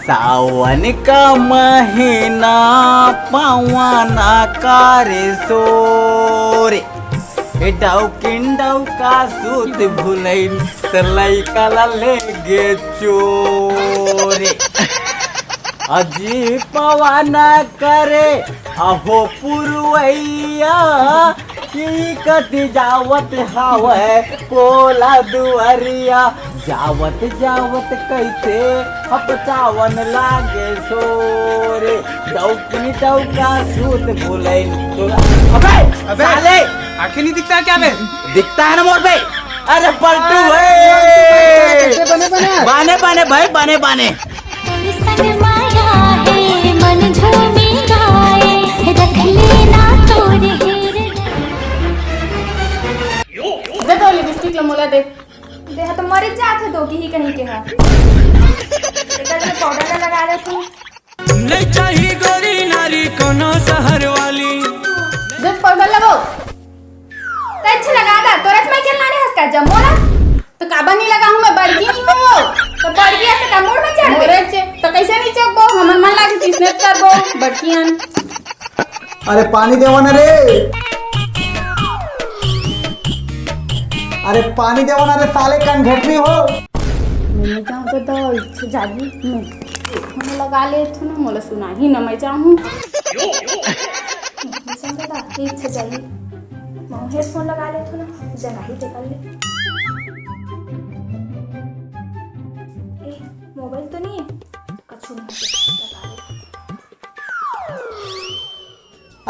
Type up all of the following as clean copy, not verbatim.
सावन का महीना पवना करे सोरे डौकिन डौका सूत भुलैन त लैका ले गे चोरे अजी पवना करे अहो पुरवैया की कति जावत हवे पोला दुआरिया जावत जावत कैसे हपचावन लागे सोरे डौकनी डौका सूत भुलैन अबे अबे साले आंखें नहीं दिखता क्या बे? दिखता है ना मोर भाई। अरे पलटू कैसे बने बने बाने बाने भाई बाने बाने देखो लिपस्टिक मोला दे देहा तो मर जात है दो की ही कहीं के है इधर पाउडर ना लगा दे तू नहीं चाहिए गोरी नारी कोनो शहर वाली जब पाउडर लगाओ तो अच्छा लगा दा तोरत में खेलना नहीं हंस का जब मोला तो काबा नहीं लगा हूं मैं बड़की नहीं हूं तो बड़की ऐसे कमोड़ में चढ़ गई तो कैसे नहीं चौको हमन मन लागे किसने करबो बड़कियान। अरे पानी देवा ना रे, अरे पानी देवा ना रे साले कान घटनी हो। मैं जाऊं तो दो इच्छा जागी मैं लगा ले तो ना मोला सुना ही ना मैं चाहूं समझा इच्छा जागी मैं हेडफोन लगा ले तो ना जना ही देखा ले मोबाइल तो नहीं है कछु नहीं लगा ले।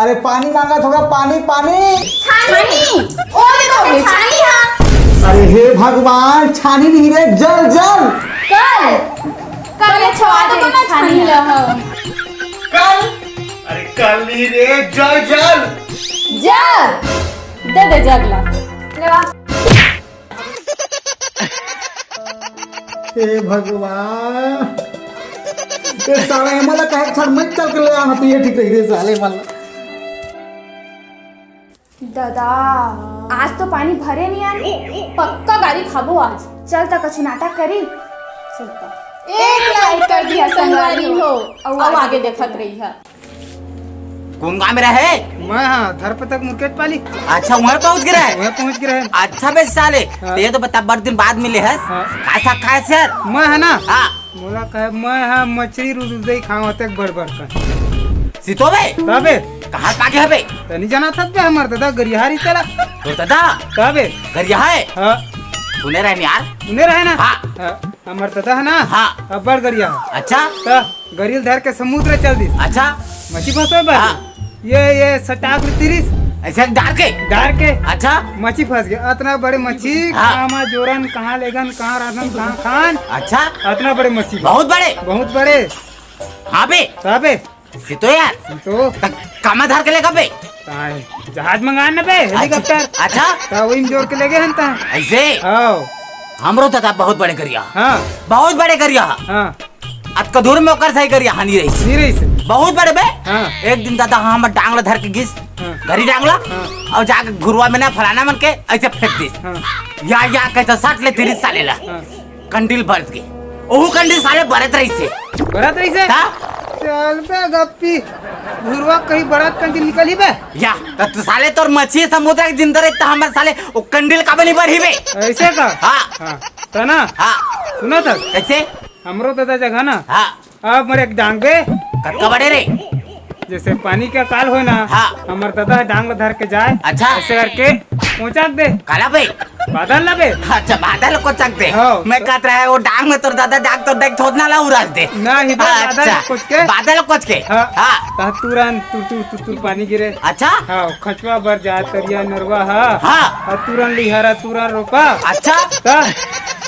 अरे पानी मांगा थोड़ा पानी पानी छानी ओ देखो छानी हां। अरे हे भगवान छानी नहीं रे जल जल कल कल छवा दो ना छानी लहो कल अरे कल नहीं रे जल जल जग दे जगला लेवा। हे भगवान ये साले मला काय छान मत चल के ले आना तो ये ठीक रही रे साले मला। दादा आज तो पानी भरे नहीं यार पक्का गाड़ी खाबो आज चल तक कुछ नाटक करी चलता एक लाइक कर दिया संगवारी हो अब आगे देखत रही है कौन गाँव में रहे? मैं हाँ धर पे तक मुकेट पाली। अच्छा वहाँ पहुँच गया है। वह पहुंच गए हैं। अच्छा बे साले हाँ। तो ये तो बता बड़े दिन बाद मिले है ऐसा खाए सर मैं है ना हाँ बोला कहे मैं हाँ मछली रुदई खाओ तक बड़ बड़ का सीतो बे तबे कहाँ पाके है बे तनी जाना था बे हमार दादा गरिहारी तेरा तो दादा तबे घर यहाँ है हाँ सुने रहे यार सुने रहे ना हाँ। हमार दादा है ना हाँ अब बड़ गरिया अच्छा तो गरिल धर के समुद्र चल दी अच्छा मछली फंसो बा हाँ। ये सटाक 30 ऐसे डाल के अच्छा मछली फंस गया इतना बड़े मछली हाँ। कहाँ जोरन कहाँ लेगन कहाँ राधन कहाँ खान अच्छा इतना बड़े मछली बहुत बड़े हाँ बे तबे सीतो यार तो कामा धार के लेगा बे जहाज मंगाना बे हेलीकॉप्टर अच्छा तो वही जोर के लेगे हन ऐसे आओ हमरो दादा बहुत बड़े करिया हाँ बहुत बड़े करिया हाँ आज कधूर में ओकर सही करिया हानि रही नहीं रही से बहुत बड़े बे हाँ एक दिन दादा हम डांगला धर के घिस हाँ। घरी डांगला हाँ। और जाके घुरवा में ना फलाना मन के ऐसे फेंक दिस हाँ या कैसे साट ले 30 साले ला हाँ कंडील भरत के ओहू कंडील साले भरत रही से बरात रही से ता चल बे गप्पी घुरवा कहीं बरात कंडी निकली बे या तो साले तोर मछली समुद्र के जिंदा रहे तो हमारे साले वो कंडील का बनी भरी बे ऐसे का हाँ हाँ तना हाँ सुना था कैसे हमरो दादा जगह ना हाँ अब मेरे एक डांग बे कटका बड़े रे जैसे पानी का काल हो ना हाँ। हमार दादा डांग धर के जाए अच्छा। ऐसे करके पहुंचा दे काला बे बादल ना बे अच्छा बादल को चकते हाँ। मैं कहता है वो डांग में तोर दादा डांग तो देख थोड़ना ला उराज दे ना ही बे, बादल कुछ के बादल कुछ के हाँ हाँ ता तुरंत तुर पानी गिरे अच्छा हाँ खचवा भर जा तरिया नरवा हाँ। और तुरंत लिहारा तुरंत रोपा अच्छा ता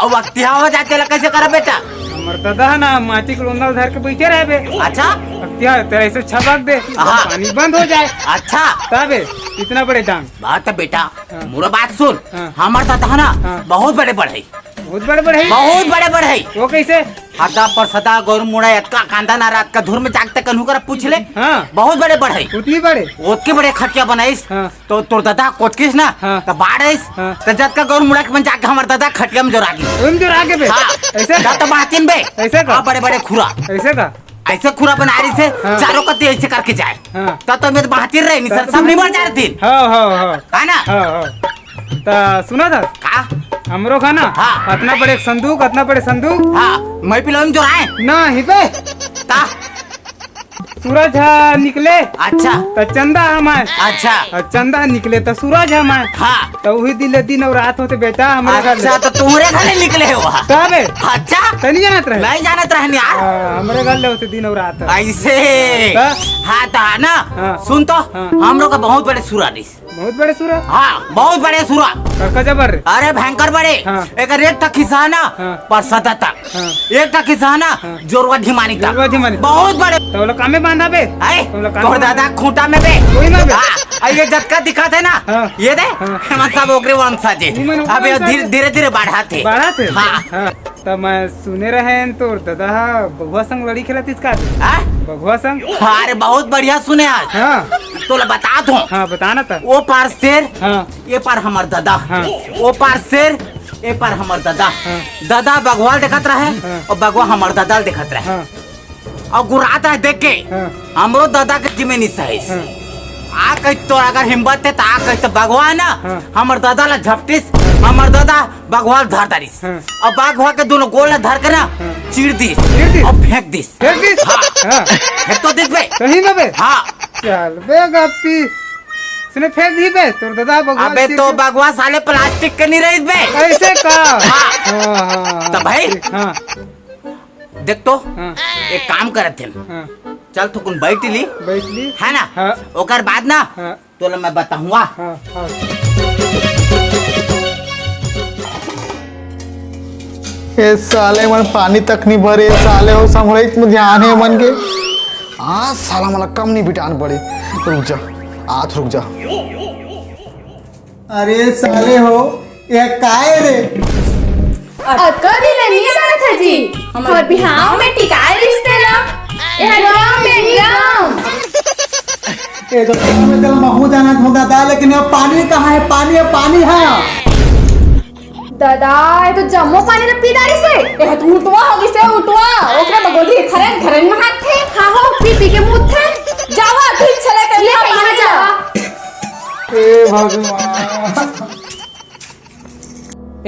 और वक्त हो जाते ला कैसे करा बेटा हमार दादा है ना माटी के लोंदा धर के बैठे रहे बे अच्छा अख्तियार तेरा ऐसे छबाक दे हाँ। पानी बंद हो जाए अच्छा तबे इतना बड़े डांग बात है बेटा हाँ। मुरा बात सुन हाँ। हमारे दादा है ना हाँ। बहुत बड़े बड़े बहुत बड़े बड़े है बहुत बड़े बड़े वो कैसे हाथा पर सदा गौर मुड़ा का कांदा ना रात का धूर में जागते कन्हू कर पूछ ले। हाँ। बहुत बड़े बढ़े उतनी बड़े ओतके बड़े खटिया बनाइस। हाँ। तो तोर दादा कोचकिस ना हाँ। तो बाड़िस हाँ। तो जद का गौर मुड़ा के बन जाके हमार दादा खटिया में जोरागी। तुम जो आगे बे हाँ ऐसे का तो बातिन बे ऐसे का? हाँ, बड़े बड़े खुरा ऐसे का ऐसे खुरा बना रही से हाँ। चारों कत्ते ऐसे करके जाए हाँ। तो मैं बहातिर रही नहीं सर सब नहीं मर जा रही थी हाँ है ना। ता सुना था का हमरो खाना हाँ। इतना बड़े संदूक इतना बड़े संदूक हाँ मैं पिलो में जोराए ना ही पे ता सूरज हा निकले अच्छा तो चंदा हमारे अच्छा और चंदा निकले तो सूरज हमारे हाँ तो वही दिन और रात होते बेटा हमारे घर अच्छा तो तुम्हारे घर निकले हो वहाँ। कब है अच्छा तो नहीं जानत रहे नहीं जानत रहनी यार हमारे घर ले होते दिन और रात ऐसे हाँ। हाँ तो है ना हाँ। सुन तो हाँ। हम लोग का बहुत बड़े सुरा दिस बहुत बड़े सूरज हाँ बहुत बड़े सुरा का जबर अरे भयंकर बड़े हाँ। एक रेट तक खिसाना हाँ। पर सदा तक हाँ। एक तक खिसाना हाँ। जोरवा ढिमानी तक जोरवा ढिमानी। बहुत बड़े तो वो लोग कामे बांधा बे आए तुम लोग तोर दादा खूंटा में बे वही में बे। हाँ, ये जटका दिखा थे ना हाँ। ये दे हाँ। हेमंत साहब ओकरे वंशा जे ई मन ओकरे अब ये वंशा जे। धीरे धीरे बढ़ा थे बाढ़ा थे हाँ। तो मैं सुने रहे तो दादा बबुआ संग लड़ी खेला इसका हाँ? बबुआ संग अरे बहुत बढ़िया सुने आज हाँ तो बता दो हाँ बताना था वो पार शेर हाँ ये पार हमार दादा हाँ। वो पार शेर ये पार हमार दादा हाँ। दादा बगवाल देखत रहे हाँ। और बगवा हमार दादा देखत रहे हाँ और गुराता है देख के हाँ। हमरो दादा के जिम्मे सही हाँ। आ कह तो अगर हिम्मत है तो आ कह तो बगवा ना हाँ। हमार दादा ला झपटिस हमार दादा बगवाल धर तारिस हाँ। और बगवा के दोनों गोल ला धर के ना हाँ। चीर दिस चीर दिस? और फेंक दिस फेंक दिस? हाँ हाँ। फेंक तो दिस बे सही में बे हाँ चल बे गप्पी उसने फेंक दी बे तोर दादा बगुआ अबे तो बगवा साले प्लास्टिक के नहीं रही बे ऐसे का हाँ। हाँ तो भाई? हाँ देख तो हाँ एक काम करत थे हाँ चल तो कुन बैठ ली बैठ ली है ना हाँ। ओकर बाद ना हाँ तो मैं बताऊंगा हाँ हाँ ये साले मन पानी तक नहीं भरे साले हो संभरित में ध्यान है मन के हाँ साला मला कम नहीं बिटान पड़े रुक जा आठ रुक जा अरे साले हो ये काय रे कभी नहीं जाना था जी और बिहाव में टिकाए रिश्ते ला एकदम एकदम ये तो में कल महू जाना था दादा लेकिन अब पानी कहाँ है पानी है दादा ये तो जम्मो पानी न पीदारी से ये तो उठवा होगी से उठवा ओकरे बगोली खरन खरन में हाथ थे हां हो पी के मुंह थे जावा ठीक चले कर ले पानी जावा ए भगवान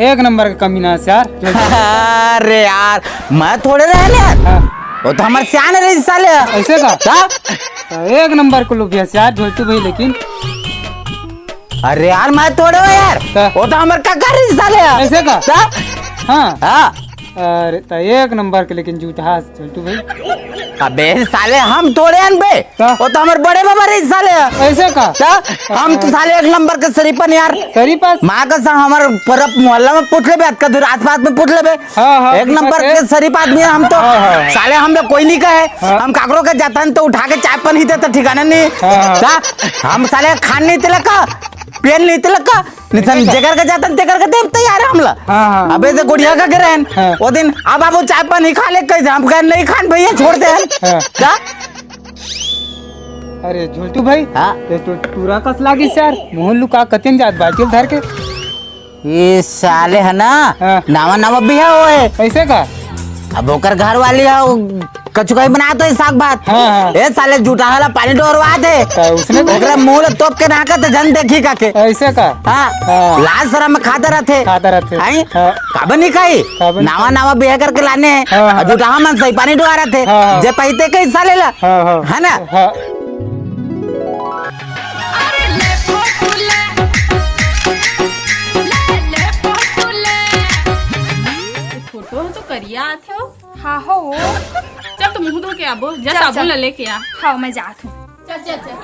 एक नंबर का कमीना है यार अरे यार मैं थोड़े रहने यार हाँ। वो तो हमारे सियान रही साले ऐसे का हाँ? एक नंबर को लोग यार झोलटू भाई लेकिन अरे यार मैं थोड़े हो यार हाँ। वो तो हमारे काका रही साले ऐसे का हाँ? हाँ हाँ अरे तो एक नंबर के लेकिन जूठा झोलटू भाई अबे साले हम थोड़े हैं बे हाँ। वो तो हमारे बड़े बाबा रही साले ऐसे का हम तो साले एक नंबर के शरीफन यार सरी पास माँ का संग हमारे परप मोहल्ला में पूछ ले बे का दूर आस पास में पूछ ले बे हाँ, हाँ, एक नंबर है। के शरीफ आदमी है हम तो हाँ, हाँ। साले हम लोग कोई नहीं कहे हाँ। हम काकरों के जाता तो उठा के चाय पानी देते ठिकाना नहीं हाँ, हाँ। हम साले खान नहीं तिलक का पेन नहीं तिलक का निशन जगर के जाता जगर के देवते यार हमला हाँ, हाँ। अबे से गुड़िया का गिरहन हाँ। वो दिन अब आप वो चाय पानी खा ले कैसे हम कह नहीं खान भैया छोड़ दे हाँ। क्या अरे झोलटू भाई हाँ। ये तो पूरा कस लागी यार मोहन लुका कतिन जात बाटिल धर के ये साले है ना हाँ। नावा नावा भी है वो है ऐसे का अब ओकर घर वाली है कचुकाई बना तो साग भात हाँ, हाँ। ए साले जूठा वाला पानी डोरवा दे तो उसने ओकरा मुंह ले तोप के नाका तो जन देखी का के ऐसे का हाँ हाँ। लाल शरम में खाते रहते आई हाँ। काबन नहीं खाई काबन नावा नावा बिया करके लाने हैं हाँ, हाँ। और जूठा मन सही पानी डुआ रहे थे हाँ, हाँ। जे पैते के हिस्सा ले ला हाँ हाँ है ना हाँ फोटो तो करिया आथे हो हाँ हो चल तो मुंह धो के आबो जा चल, साबुन चल। ला लेके आ हाँ मैं जात हूँ चल चल चल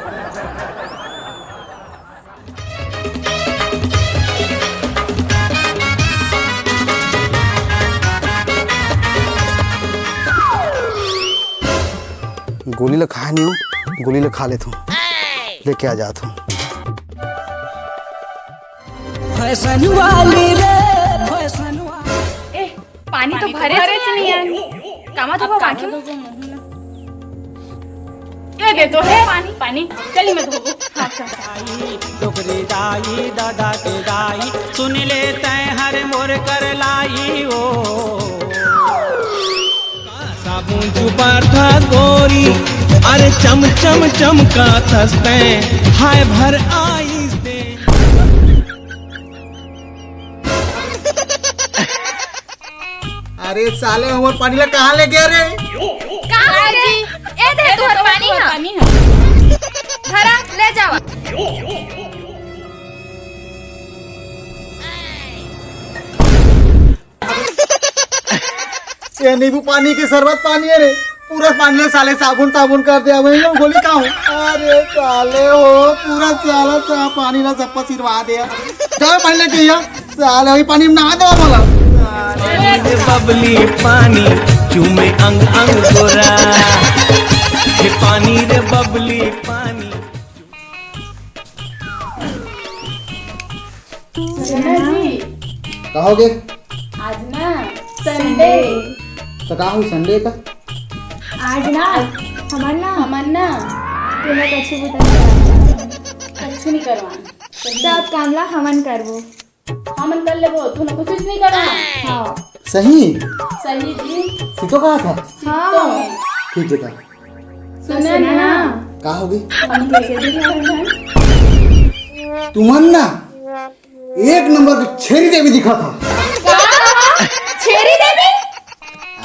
गोली ला खाया नहीं हूँ गोली ला खा लेता हूँ लेके आ जाता हूँ ए पानी तो भरे नहीं है कामा तो बाकी ये दे तो है पानी पानी चली मैं धोबो हाँ चल डोकरी दाई दादा के दाई सुन ले तय हर मोर कर लाई ओ साबुन चुपार था गोरी अरे चम चम चमका थसते हाय भर आई दे अरे साले हमर पानी ला कहाँ ले गया रे? कहाँ रे ए दे तोहर पानी है पानी है धरा ले जावा ये नींबू पानी के शरबत पानी है रे, पूरा पानी ले साले साबुन साबुन कर दिया वही लोग गोली का हूँ। अरे साले हो पूरा साला पानी ला सब सिरवा दिया। जाओ पानी लेके आइए, साले वही पानी में नहा दो बोला। बबली पानी चूमे अंग अंग गोरा हे पानी रे बबली पानी कहोगे आज ना संडे तो कहा हुई संडे का? आज ना हमार ना तुम्हें कछु कछु नहीं करवाना सब काम ला हमन करबो हमन कर लेबो तू ना कुछ नहीं करना हाँ सही सही जी सीतो कहा था? हाँ ठीक है था। सुना ना कहा होगी? हम कैसे दिखा तुमन ना एक नंबर की छेरी देवी दिखा था। छेरी देवी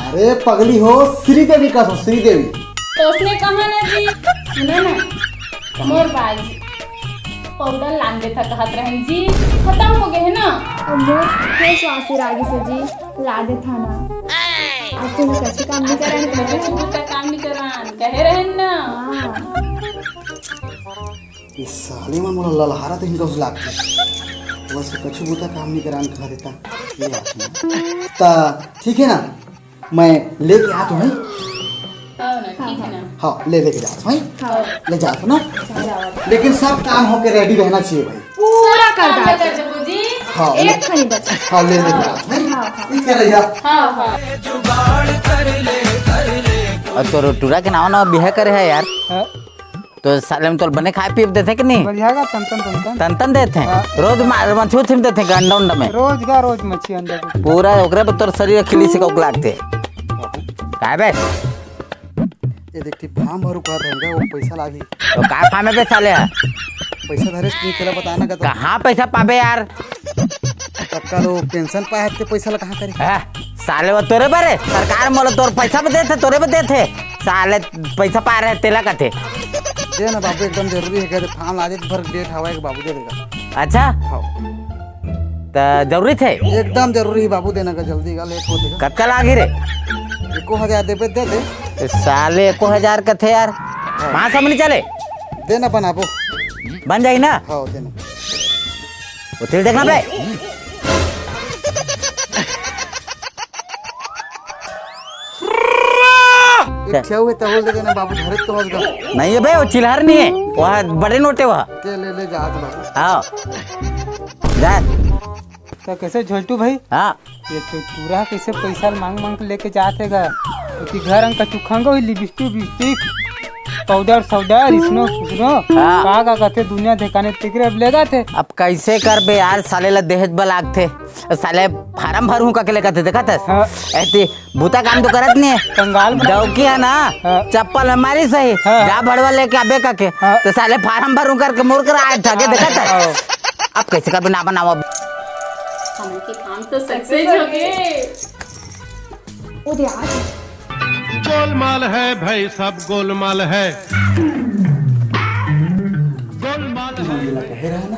अरे पगली हो, श्री देवी का था, श्री देवी। तो उसने कहा ना जी सुना ना मोर बाजी पाउडर लान दे था कहत रहन जी खत्म हो गए है ना मोर फेस वासी रागी से जी ला दे था ना आज तुम कैसे काम नहीं कर रहे कुछ भी काम नहीं करान कहे रहन ना इस साले में मोला ललहारा तो इनका उस लागते बस कछु बुता काम नहीं करान कहा देता ले आते ता ठीक है ना, मैं लेके आता हूँ। हाँ ना ठीक है ना हाँ लेके जाता हूँ, ले जाता ना, लेकिन सब काम होके रेडी रहना चाहिए भाई। पूरा कर काम दे कर देबो जी हाँ एक खनी बचा हाँ ले जाता हूँ। ठीक है रैया। हाँ हाँ और तो टूरा के नाव ना बिहे करे है यार तो साले में तो बने खाए पी देते कि नहीं? बढ़िया तन तन तन देते रोज मछू थिम देते अंडा उंडा में रोज का रोज मच्छी अंडा को पूरा ओकरे पर तोर शरीर खिली से कौक लागते काय बे ये देखती फार्म भरू कर रहेगा वो पैसा लागी तो का फामे पे साले है पैसा धरे नहीं चला बताना का कहाँ पैसा पाबे यार तक्का लो पेंशन पाए ते पैसा ला कहाँ करे है साले वो तोरे बारे सरकार मोला तोर पैसा पे देते तोरे पे देते साले पैसा पा रहे तेला कथे दे ना बाबू एकदम जरूरी है क्या फार्म लादे भर डेट हवा है बाबू दे देगा। अच्छा हाँ तो जरूरी थे एकदम जरूरी है बाबू देना का जल्दी का लेट हो जाएगा। कब कल आगे रे 1000 दे दे साले 1000 का थे यार वहाँ सब नहीं चले देना बनाबो बन जाएगी ना हाँ देना वो तेल देखना बे इच्छा हुए तो बोल दे देना बाबू धरे तो होगा नहीं है बे वो चिल्हर नहीं है वहाँ बड़े नोटे वहाँ ले जा बाबू आओ जा तो कैसे झोलटू भाई हाँ ये तो पूरा कैसे पैसा मांग मांग के लेके जाते गा क्योंकि घर अंक चुखांगा लिपस्टिक बिस्टिक पाउडर साउडर इसनो फुसनो हाँ। का कहते दुनिया दिखाने तिकरे अब ले जाते अब कैसे कर बे यार साले ला दहेज बलाग थे साले फार्म भरू का के लेकर थे देखा था हाँ। ऐसे भूता काम तो करत नहीं है कंगाल बना डौकी है ना हाँ। चप्पल हमारी सही हाँ। जा भड़वा लेके आबे का के हाँ। तो साले फार्म भरू करके मोर कर आए ठगे देखा था अब कैसे कर ना बनाओ हमारे काम तो सक्सेस हो गए उधर आज गोलमाल है भाई सब गोलमाल है गोलमाल है कह रहा है ना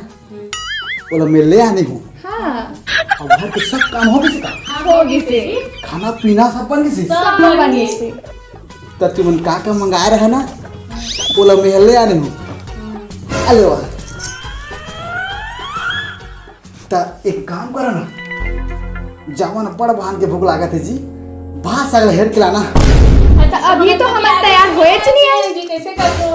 बोला मैं ले आने हूँ और घर के सब काम हो गए होगी से खाना पीना सब बन गए सब बने से तो तुम का मंगाए रहे ना बोला मैं ले आने हूँ अरे वाह तो एक काम करो ना जावा ना बड़ बहन के भूख लागत है जी बाहर से हेर खिलाना अच्छा अभी तो हम तैयार हुए नहीं है जी कैसे कर दो